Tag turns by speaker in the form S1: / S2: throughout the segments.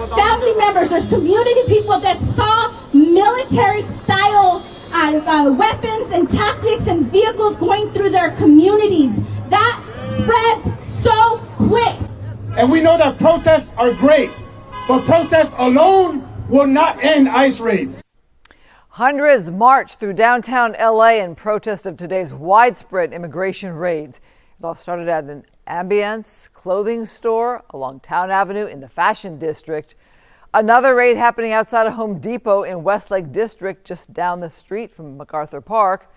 S1: family members, there's community people that saw military-style weapons and tactics and vehicles going through their communities. That spreads so quick.
S2: And we know that protests are great, but protests alone will not end ICE raids.
S3: Hundreds marched through downtown LA in protest of today's widespread immigration raids. It all started at an Ambience clothing store along Town Avenue in the Fashion District. Another raid happening outside of Home Depot in Westlake District, just down the street from MacArthur Park.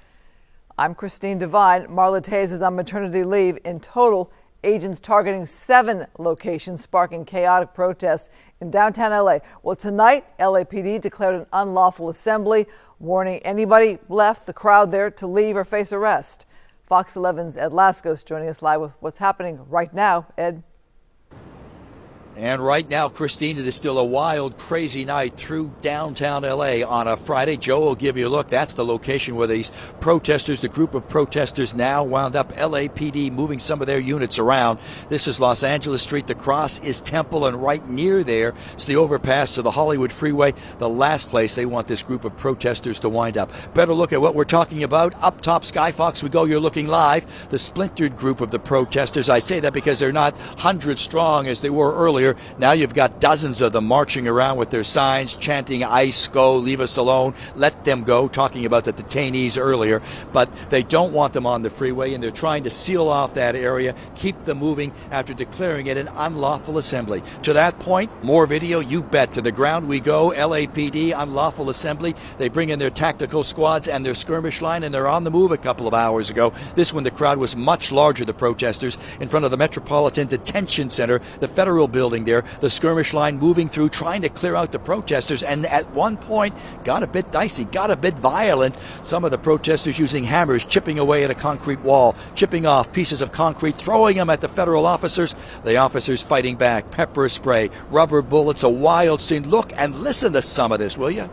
S3: I'm Christine Devine. Marla Tays is on maternity leave. In total, agents targeting 7 locations, sparking chaotic protests in downtown LA. Well, tonight, LAPD declared an unlawful assembly, warning anybody left the crowd there to leave or face arrest. Fox 11's Ed Lascos joining us live with what's happening right now. Ed.
S4: And right now, Christine, it is still a wild, crazy night through downtown L.A. on a Friday. Joe will give you a look. That's the location where these protesters, the group of protesters now wound up. LAPD moving some of their units around. This is Los Angeles Street. The cross is Temple, and right near there, it's the overpass to the Hollywood Freeway, the last place they want this group of protesters to wind up. Better look at what we're talking about. Up top, Skyfox, we go. You're looking live. The splintered group of the protesters. I say that because they're not hundreds strong as they were earlier. Now you've got dozens of them marching around with their signs, chanting, ICE, go, leave us alone, let them go, talking about the detainees earlier. But they don't want them on the freeway, and they're trying to seal off that area, keep them moving after declaring it an unlawful assembly. To that point, more video, you bet. To the ground we go. LAPD, unlawful assembly. They bring in their tactical squads and their skirmish line, and they're on the move a couple of hours ago. This one, the crowd was much larger, the protesters, in front of the Metropolitan Detention Center, the federal building there, the skirmish line moving through, trying to clear out the protesters, and at one point got a bit dicey, got a bit violent. Some of the protesters using hammers, chipping away at a concrete wall, chipping off pieces of concrete, throwing them at the federal officers. The officers fighting back, pepper spray, rubber bullets, a wild scene. Look and listen to some of this, will you?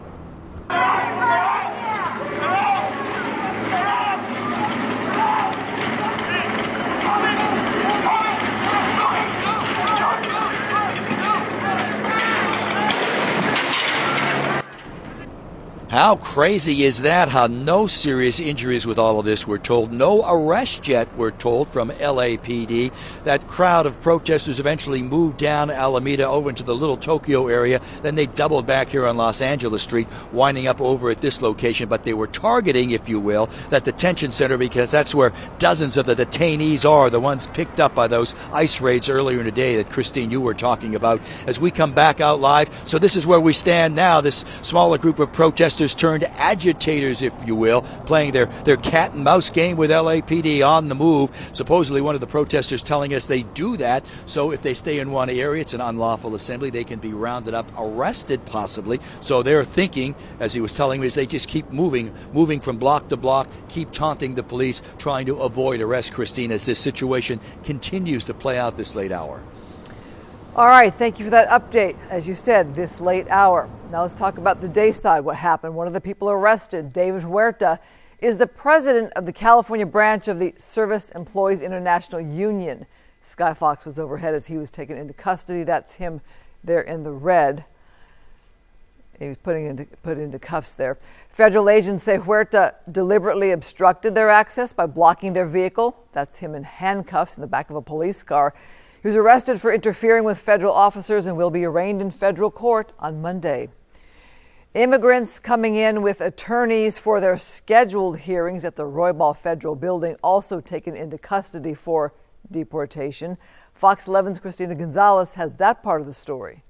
S4: How crazy is that? How no serious injuries with all of this, we're told. No arrest yet, we're told, from LAPD. That crowd of protesters eventually moved down Alameda over into the Little Tokyo area. Then they doubled back here on Los Angeles Street, winding up over at this location. But they were targeting, if you will, that detention center because that's where dozens of the detainees are, the ones picked up by those ICE raids earlier in the day that, Christine, you were talking about. As we come back out live, so this is where we stand now, this smaller group of protesters turned agitators, if you will, playing their cat and mouse game with LAPD on the move. Supposedly one of the protesters telling us they do that, so if they stay in one area, it's an unlawful assembly, they can be rounded up, arrested possibly. So they're thinking, as he was telling me, is they just keep moving from block to block, keep taunting the police, trying to avoid arrest, Christine, as this situation continues to play out this late hour.
S3: All right, thank you for that update. As you said, this late hour. Now let's talk about the day side, what happened. One of the people arrested, David Huerta, is the president of the California branch of the Service Employees International Union. Sky Fox was overhead as he was taken into custody. That's him there in the red. He was put into cuffs there. Federal agents say Huerta deliberately obstructed their access by blocking their vehicle. That's him in handcuffs in the back of a police car. He was arrested for interfering with federal officers and will be arraigned in federal court on Monday. Immigrants coming in with attorneys for their scheduled hearings at the Roybal Federal Building also taken into custody for deportation. Fox 11's Christina Gonzalez has that part of the story.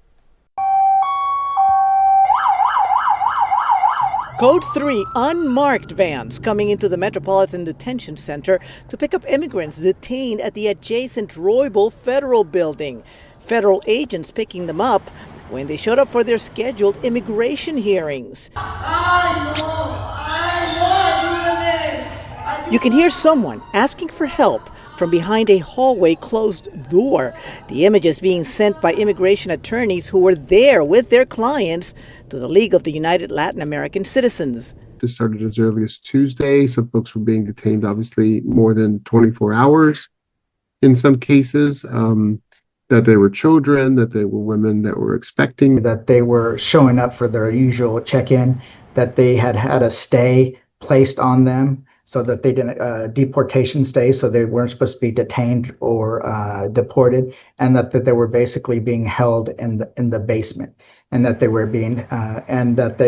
S5: Code 3 unmarked vans coming into the Metropolitan Detention Center to pick up immigrants detained at the adjacent Roybal Federal Building. Federal agents picking them up when they showed up for their scheduled immigration hearings. You can hear someone asking for help from behind a hallway closed door. The images being sent by immigration attorneys who were there with their clients to the League of the United Latin American Citizens.
S6: This started as early as Tuesday. Some folks were being detained, obviously, more than 24 hours in some cases. that they were children, that they were women that were expecting.
S7: That they were showing up for their usual check-in, that they had had a stay placed on them so that they didn't deportation stay, so they weren't supposed to be detained or deported, and that they were basically being held in the basement, and that they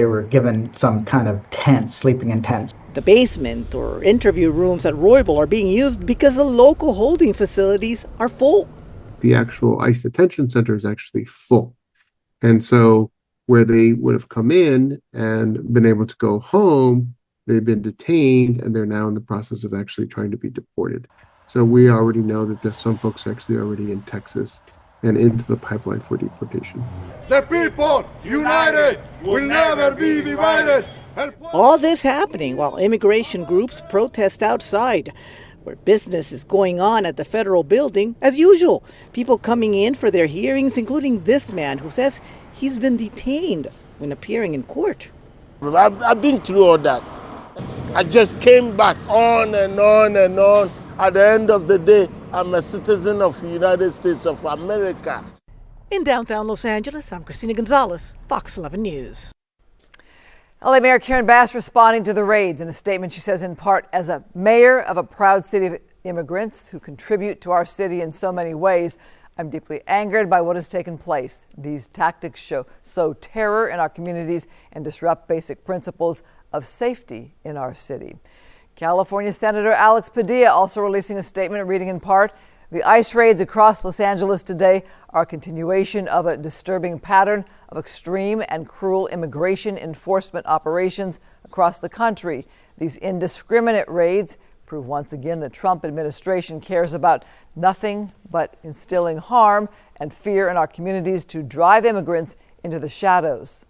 S7: were given some kind of tents, sleeping in tents.
S5: The basement or interview rooms at Roybal are being used because the local holding facilities are full.
S6: The actual ICE detention center is actually full. And so where they would have come in and been able to go home, they've been detained and they're now in the process of actually trying to be deported. So we already know that there's some folks actually already in Texas and into the pipeline for deportation.
S8: The people united will never be divided.
S5: All this happening while immigration groups protest outside, where business is going on at the federal building as usual. People coming in for their hearings, including this man who says he's been detained when appearing in court.
S9: I've been through all that. I just came back on and on and on. At the end of the day, I'm a citizen of the United States of America.
S5: In downtown Los Angeles, I'm Christina Gonzalez, Fox 11 News.
S3: LA Mayor Karen Bass responding to the raids. In a statement, she says, in part, as a mayor of a proud city of immigrants who contribute to our city in so many ways, I'm deeply angered by what has taken place. These tactics sow terror in our communities and disrupt basic principles of safety in our city. California Senator Alex Padilla also releasing a statement reading in part, the ICE raids across Los Angeles today are a continuation of a disturbing pattern of extreme and cruel immigration enforcement operations across the country. These indiscriminate raids prove once again the Trump administration cares about nothing but instilling harm and fear in our communities to drive immigrants into the shadows.